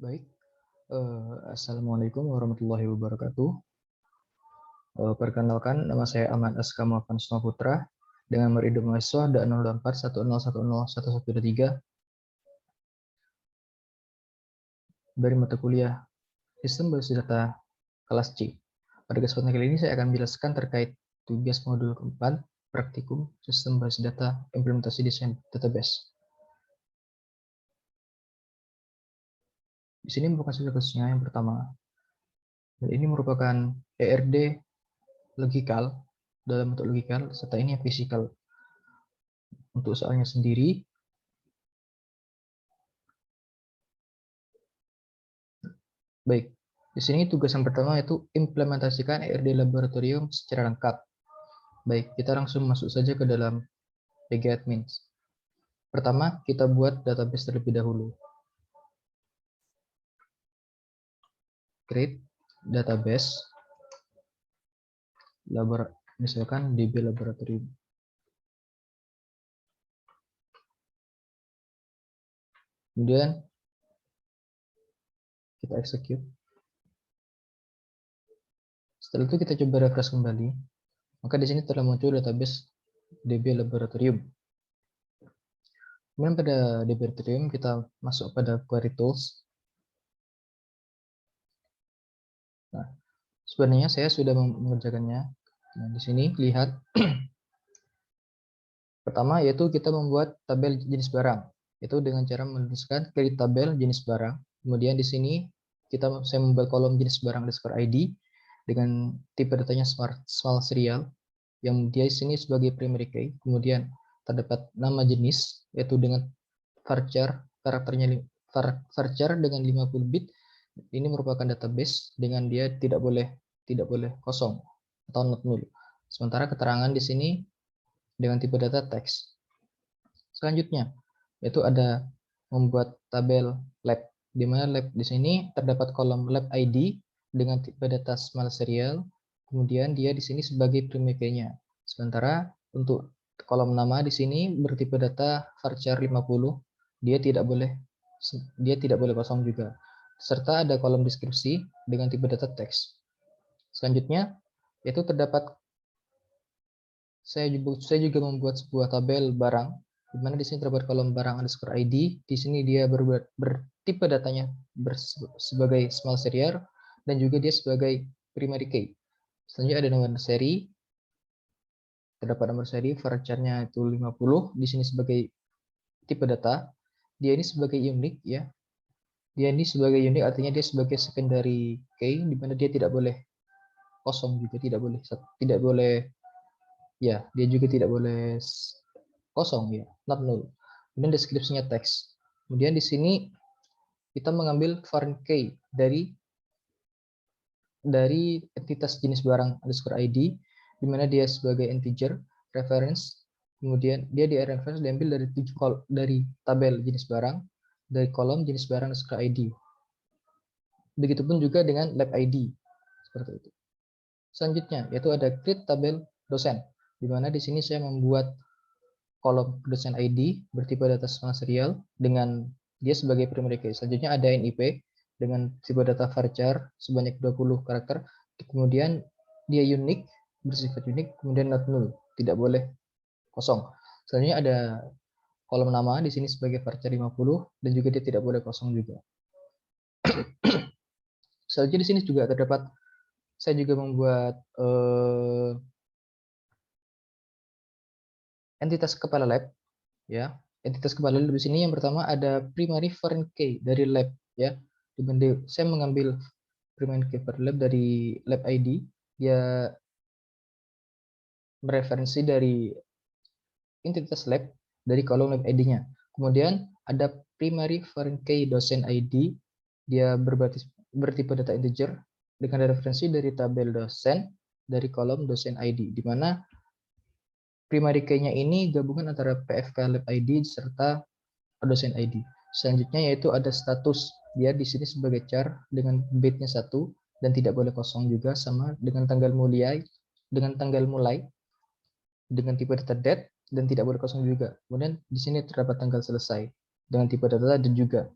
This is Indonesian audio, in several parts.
Baik, Assalamualaikum warahmatullahi wabarakatuh. Perkenalkan, nama saya Ahmad Aska Mafansma Putra dengan nomor induk mahasiswa DA0410101123 dari mata kuliah Sistem Basis Data kelas C. Pada kesempatan kali ini saya akan menjelaskan terkait tugas modul keempat praktikum Sistem Basis Data Implementasi Desain Database. Di sini merupakan siswa yang pertama. Dan ini merupakan ERD logikal dalam bentuk logikal serta ini fisikal. Untuk soalnya sendiri, baik, di sini tugas yang pertama yaitu implementasikan ERD laboratorium secara lengkap. Baik, kita langsung masuk saja ke dalam PG-admin. Pertama, kita buat database terlebih dahulu. Create database, misalkan DB laboratorium. Kemudian kita execute. Setelah itu kita coba refresh kembali. Maka di sini telah muncul database DB laboratorium. Kemudian pada DB laboratorium kita masuk pada query tools. Nah, sebenarnya saya sudah mengerjakannya. Nah, di sini lihat pertama yaitu kita membuat tabel jenis barang. Itu dengan cara menuliskan create tabel jenis barang. Kemudian di sini saya membuat kolom jenis barang underscore ID dengan tipe datanya small serial yang dia di sini sebagai primary key. Kemudian terdapat nama jenis yaitu dengan varchar varchar dengan 50 bit. Ini merupakan database dengan dia tidak boleh kosong atau not null. Sementara keterangan di sini dengan tipe data teks. Selanjutnya, yaitu ada membuat tabel lab, di mana lab di sini terdapat kolom lab ID dengan tipe data small serial, kemudian dia di sini sebagai primary key-nya. Sementara untuk kolom nama di sini bertipe data varchar 50, dia tidak boleh kosong juga. Serta ada kolom deskripsi dengan tipe data teks. Selanjutnya, yaitu terdapat saya juga membuat sebuah tabel barang, di mana di sini terdapat kolom barang underscore ID. Di sini dia bertipe datanya sebagai small serial dan juga dia sebagai primary key. Selanjutnya ada nomor seri. Terdapat nomor seri, varchar-nya itu 50. Di sini sebagai tipe data. Dia ini sebagai unik ya. Dia ini sebagai unik artinya dia sebagai secondary key, di mana dia tidak boleh kosong juga, tidak boleh ya, dia juga tidak boleh kosong ya, not null. Kemudian deskripsinya teks. Kemudian di sini kita mengambil foreign key dari entitas jenis barang underscore ID, di mana dia sebagai integer reference. Kemudian dia di reference diambil dari tabel jenis barang, dari kolom jenis barang underscore ID. Begitupun juga dengan lab ID seperti itu. Selanjutnya yaitu ada create tabel dosen, di mana di sini saya membuat kolom dosen ID bertipe data small serial dengan dia sebagai primary key. Selanjutnya ada NIP dengan tipe data varchar sebanyak 20 karakter. Kemudian dia unik, bersifat unik, kemudian not null, tidak boleh kosong. Selanjutnya ada kolom nama di sini sebagai varchar 50 dan juga dia tidak boleh kosong juga. Selanjutnya di sini juga terdapat saya juga membuat entitas kepala lab ya. Entitas kepala lab di sini yang pertama ada primary foreign key dari lab ya. Saya mengambil primary key lab dari lab ID, dia mereferensi dari entitas lab dari kolom lab ID-nya. Kemudian ada primary foreign key dosen ID, dia bertipe data integer dengan referensi dari tabel dosen dari kolom dosen ID, di mana primary key-nya ini gabungan antara PFK lab ID serta dosen ID. Selanjutnya yaitu ada status, dia di sini sebagai char dengan bit-nya 1 dan tidak boleh kosong juga, sama dengan tanggal mulai dengan tipe data date dan tidak boleh kosong juga. Kemudian di sini terdapat tanggal selesai dengan tipe data dan juga.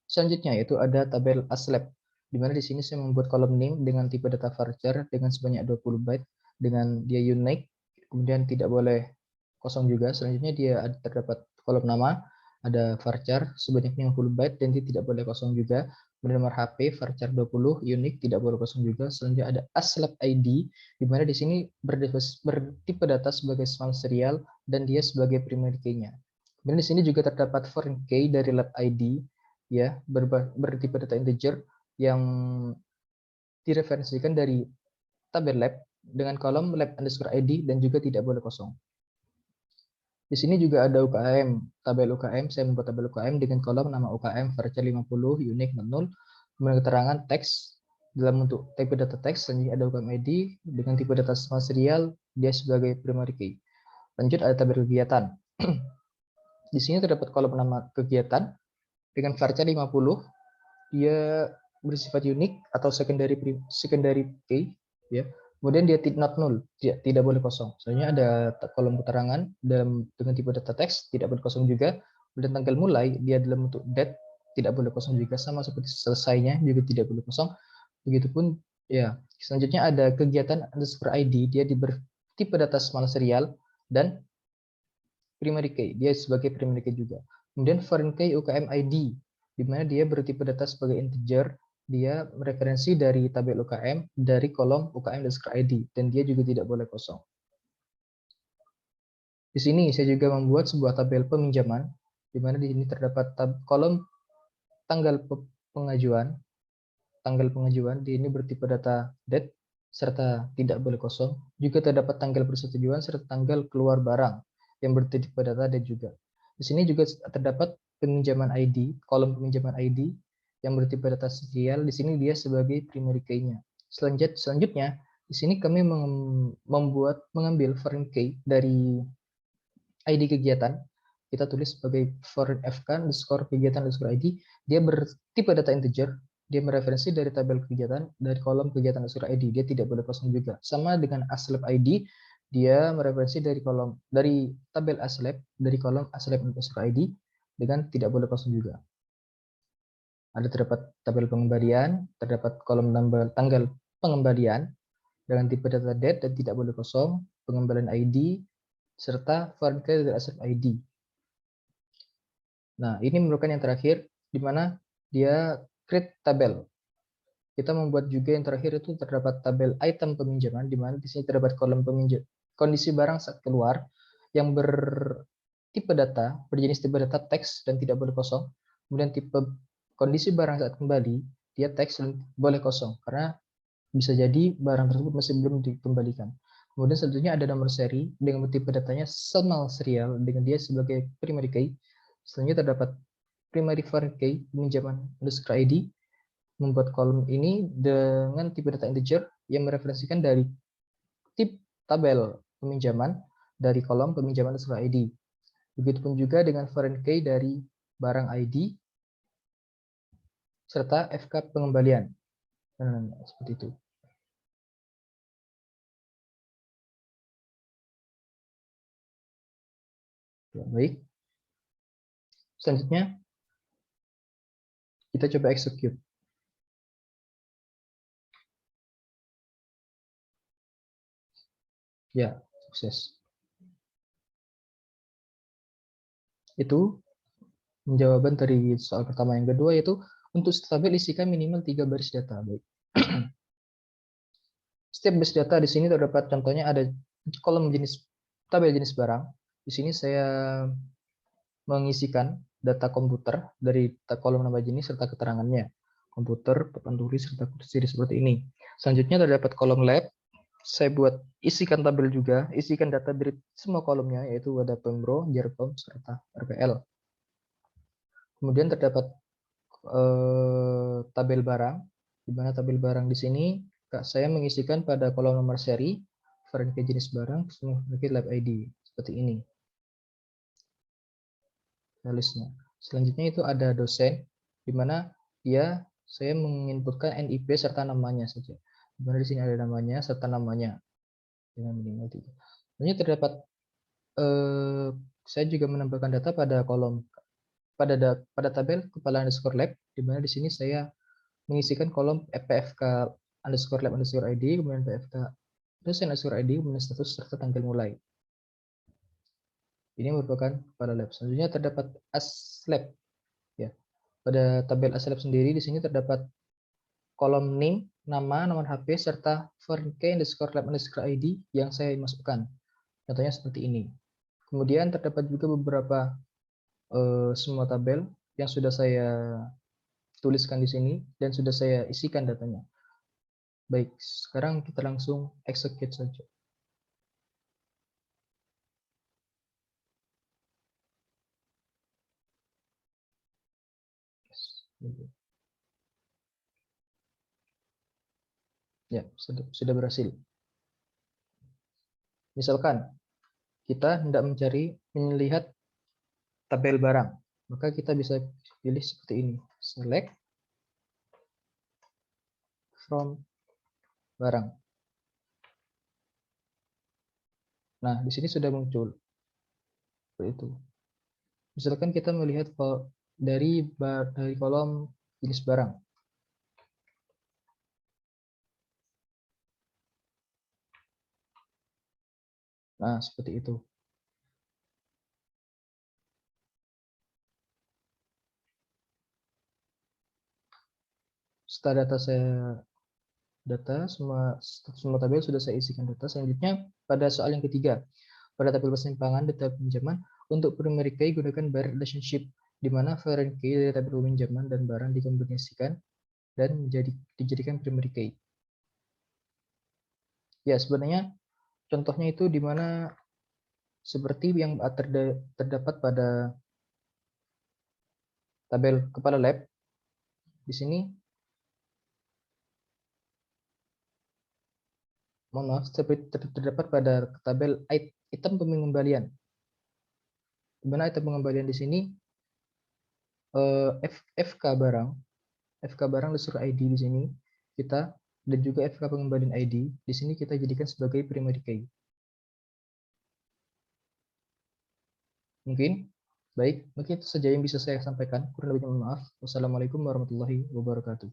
Selanjutnya yaitu ada tabel ASLab, di mana di sini saya membuat kolom name dengan tipe data varchar dengan sebanyak 20 byte dengan dia unique, kemudian tidak boleh kosong juga. Selanjutnya dia terdapat kolom nama, ada varchar sebanyak 50 byte dan dia tidak boleh kosong juga. Kemudian nomor HP varchar 20 unique tidak boleh kosong juga. Selanjutnya ada ASLab ID, di mana di sini bertipe data sebagai small serial dan dia sebagai primary key-nya. Kemudian di sini juga terdapat foreign key dari lab ID, ya, bertipe data integer yang direferensikan dari tabel lab dengan kolom lab_id dan juga tidak boleh kosong. Di sini juga ada UKM, tabel UKM, saya membuat tabel UKM dengan kolom nama UKM varchar 50 unique 0, kemudian keterangan teks dalam bentuk tipe data teks, selanjutnya ada UKM ID dengan tipe data small serial, dia sebagai primary key. Lanjut ada tabel kegiatan. Di sini terdapat kolom nama kegiatan dengan varchar 50, dia bersifat unik atau secondary key, ya. Kemudian dia not null, tidak boleh kosong. Soalnya ada kolom keterangan dengan tipe data teks, tidak boleh kosong juga. Kemudian tanggal mulai dia dalam bentuk date, tidak boleh kosong juga, sama seperti selesainya juga tidak boleh kosong. Begitupun ya. Selanjutnya ada kegiatan underscore ID, dia tipe data small serial dan primary key, dia sebagai primary key juga. Kemudian foreign key UKM ID, di mana dia bertipe data sebagai integer, dia referensi dari tabel UKM dari kolom UKM underscore ID, dan dia juga tidak boleh kosong. Di sini saya juga membuat sebuah tabel peminjaman, di mana di sini terdapat kolom tanggal pengajuan, di ini bertipe data date, serta tidak boleh kosong. Juga terdapat tanggal persetujuan serta tanggal keluar barang yang bertipe data date juga. Di sini juga terdapat peminjaman ID, kolom peminjaman ID yang bertipe data serial. Di sini dia sebagai primary key-nya. Selanjutnya, di sini kami mengambil foreign key dari ID kegiatan. Kita tulis sebagai foreign fk underscore kegiatan underscore ID. Dia bertipe data integer. Dia mereferensi dari tabel kegiatan dari kolom kegiatan underscore ID. Dia tidak boleh kosong juga. Sama dengan ASLab ID, dia mereferensi dari tabel ASLab dari kolom ASLab underscore ID dengan tidak boleh kosong juga. Ada terdapat tabel pengembalian, terdapat kolom tanggal pengembalian dengan tipe data date dan tidak boleh kosong, pengembalian ID, serta foreign key dari ASLab ID. Nah, ini merupakan yang terakhir, di mana dia create tabel. Kita membuat juga yang terakhir itu terdapat tabel item peminjaman, di mana di sini terdapat kolom kondisi barang saat keluar yang berjenis tipe data teks dan tidak boleh kosong. Kemudian tipe kondisi barang saat kembali, dia teks dan boleh kosong, karena bisa jadi barang tersebut masih belum dikembalikan. Kemudian selanjutnya ada nomor seri dengan tipe datanya small serial dengan dia sebagai primary key. Selanjutnya terdapat primary foreign key peminjaman underscore ID, membuat kolom ini dengan tipe data integer yang mereferensikan dari tip tabel peminjaman dari kolom peminjaman underscore ID. Begitupun juga dengan foreign key dari barang ID serta FK pengembalian. Nah, seperti itu. Ya, baik. Selanjutnya kita coba execute. Ya, sukses. Itu jawaban dari soal pertama. Yang kedua yaitu untuk tabel isikan minimal 3 baris data. Baik. Setiap baris data di sini terdapat contohnya ada kolom tabel jenis barang. Di sini saya mengisikan data komputer dari kolom nama jenis serta keterangannya. Komputer, papan tulis, serta kursi seperti ini. Selanjutnya terdapat kolom lab. Saya buat isikan tabel juga, isikan data dari semua kolomnya, yaitu ada Pemro, Jerpom, serta RPL. Kemudian terdapat tabel barang, di mana tabel barang di sini saya mengisikan pada kolom nomor seri, foreign key jenis barang, memiliki lab ID seperti ini. Listnya. Selanjutnya itu ada dosen, di mana saya menginputkan NIP serta namanya saja. Di mana di sini ada namanya serta namanya dengan minimal 3. Selanjutnya terdapat saya juga menambahkan data pada kolom pada tabel kepala underscore lab, di mana di sini saya mengisikan kolom pfk underscore lab underscore id, kemudian pfk dosen underscore id, kemudian status serta tanggal mulai. Ini merupakan kepala lab. Selanjutnya terdapat aslab. Ya, pada tabel aslab sendiri di sini terdapat kolom name, nama, nomor HP, serta foreign key underscore lab underscore ID yang saya masukkan. Contohnya seperti ini. Kemudian terdapat juga beberapa semua tabel yang sudah saya tuliskan di sini dan sudah saya isikan datanya. Baik, sekarang kita langsung execute saja. Ya, sudah berhasil. Misalkan kita hendak melihat tabel barang, maka kita bisa pilih seperti ini. Select from barang. Nah, di sini sudah muncul. Seperti itu. Misalkan kita melihat dari kolom jenis barang. Nah, seperti itu. Setelah semua tabel sudah saya isikan data. Selanjutnya pada soal yang ketiga, pada tabel persimpangan data pinjaman untuk primary key gunakan bar relationship, di mana foreign key dari tabel pinjaman dan barang dikombinasikan dan dijadikan primary key. Ya, sebenarnya contohnya itu di mana seperti yang terdapat pada tabel kepala lab. Di sini, mohon maaf, terdapat pada tabel item pengembalian. Di mana item pengembalian di sini FK barang disuruh ID di sini kita, dan juga FK pengembalian ID di sini kita jadikan sebagai primary key. Mungkin baik, mungkin itu saja yang bisa saya sampaikan. Kurang lebihnya mohon maaf. Wassalamualaikum warahmatullahi wabarakatuh.